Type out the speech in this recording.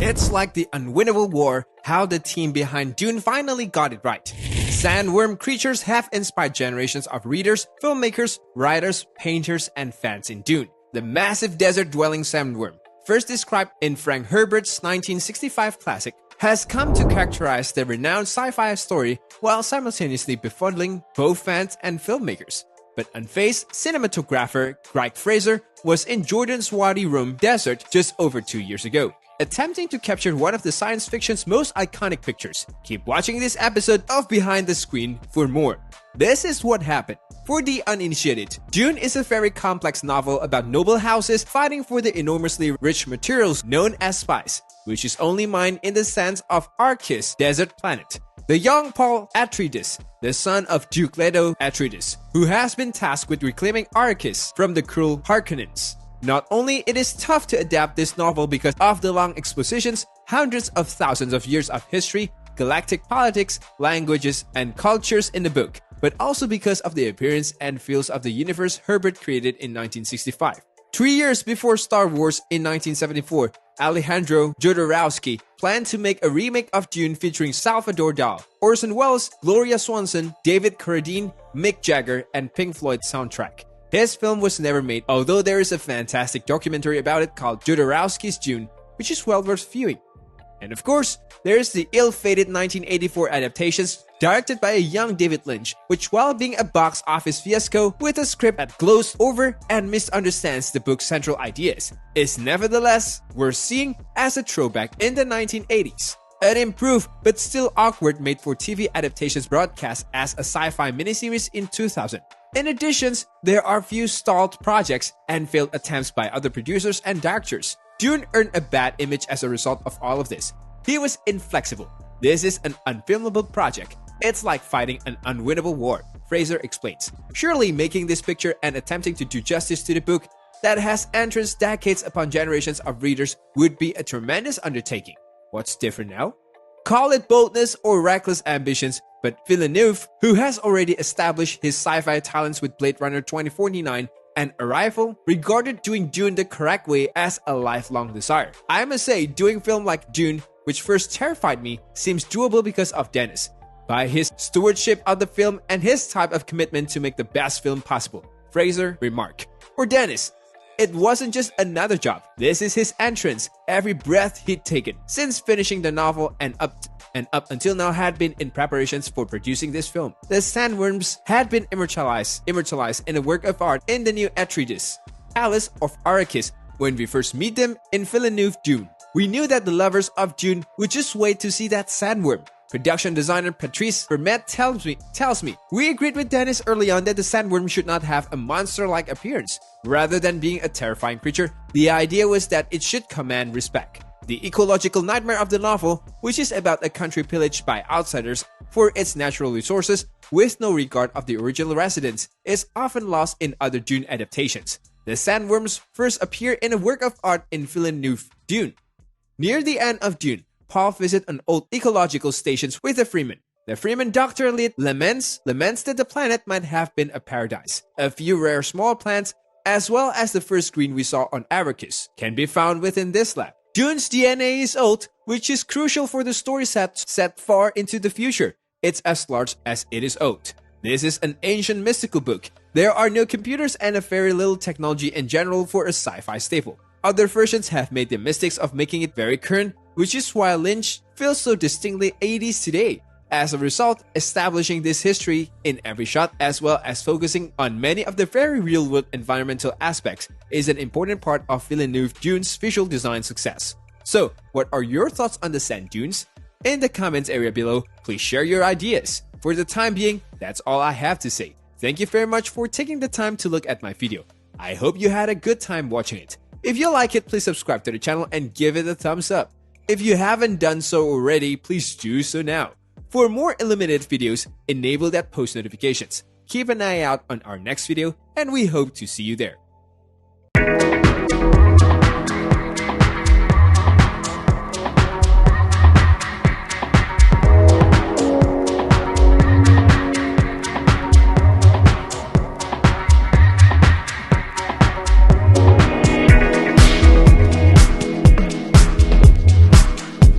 It's like the unwinnable war, how the team behind Dune finally got it right. Sandworm creatures have inspired generations of readers, filmmakers, writers, painters, and fans in Dune. The massive desert-dwelling sandworm, first described in Frank Herbert's 1965 classic, has come to characterize the renowned sci-fi story while simultaneously befuddling both fans and filmmakers. But unfazed cinematographer Greg Fraser was in Jordan's Wadi Rum desert just over 2 years ago, attempting to capture one of the science fiction's most iconic pictures. Keep watching this episode of Behind the Screen for more. This is what happened. For the uninitiated, Dune is a very complex novel about noble houses fighting for the enormously rich materials known as spice, which is only mined in the sands of Arrakis desert planet. The young Paul Atreides, the son of Duke Leto Atreides, who has been tasked with reclaiming Arrakis from the cruel Harkonnens. Not only it is tough to adapt this novel because of the long expositions, hundreds of thousands of years of history, galactic politics, languages, and cultures in the book, but also because of the appearance and feels of the universe Herbert created in 1965. 3 years before Star Wars in 1974, Alejandro Jodorowsky planned to make a remake of Dune featuring Salvador Dali, Orson Welles, Gloria Swanson, David Carradine, Mick Jagger, and Pink Floyd soundtrack. His film was never made, although there is a fantastic documentary about it called Jodorowsky's Dune, which is well worth viewing. And of course, there is the ill-fated 1984 adaptations directed by a young David Lynch, which while being a box office fiasco with a script that glows over and misunderstands the book's central ideas, is nevertheless worth seeing as a throwback in the 1980s. An improved but still awkward made-for-TV adaptations broadcast as a sci-fi miniseries in 2000. In addition, there are few stalled projects and failed attempts by other producers and directors. Dune earned a bad image as a result of all of this. He was inflexible. This is an unfilmable project. It's like fighting an unwinnable war, Fraser explains. Surely making this picture and attempting to do justice to the book that has entranced decades upon generations of readers would be a tremendous undertaking. What's different now? Call it boldness or reckless ambitions, but Villeneuve, who has already established his sci-fi talents with Blade Runner 2049 and Arrival, regarded doing Dune the correct way as a lifelong desire. I must say, doing film like Dune, which first terrified me, seems doable because of Denis, by his stewardship of the film and his type of commitment to make the best film possible, Fraser remarked. For Denis, it wasn't just another job. This is his entrance, every breath he'd taken since finishing the novel and up until now had been in preparations for producing this film. The sandworms had been immortalized in a work of art in the new Atreides, Palace of Arrakis, when we first meet them in Villeneuve Dune. We knew that the lovers of Dune would just wait to see that sandworm. Production designer Patrice Vermette tells me, we agreed with Denis early on that the sandworm should not have a monster-like appearance. Rather than being a terrifying creature, the idea was that it should command respect. The ecological nightmare of the novel, which is about a country pillaged by outsiders for its natural resources with no regard of the original residents, is often lost in other Dune adaptations. The sandworms first appear in a work of art in Villeneuve Dune. Near the end of Dune, Paul visits an old ecological station with a Freeman. The Freeman Dr. Lid laments that the planet might have been a paradise. A few rare small plants, as well as the first green we saw on Arrakis, can be found within this lab. Dune's DNA is old, which is crucial for the story set far into the future. It's as large as it is old. This is an ancient mystical book. There are no computers and a very little technology in general for a sci-fi staple. Other versions have made the mistakes of making it very current, which is why Lynch feels so distinctly 80s today. As a result, establishing this history in every shot as well as focusing on many of the very real-world environmental aspects is an important part of Villeneuve Dune's visual design success. So, what are your thoughts on the sand dunes? In the comments area below, please share your ideas. For the time being, that's all I have to say. Thank you very much for taking the time to look at my video. I hope you had a good time watching it. If you like it, please subscribe to the channel and give it a thumbs up. If you haven't done so already, please do so now. For more illuminated videos, enable that post notifications. Keep an eye out on our next video, and we hope to see you there.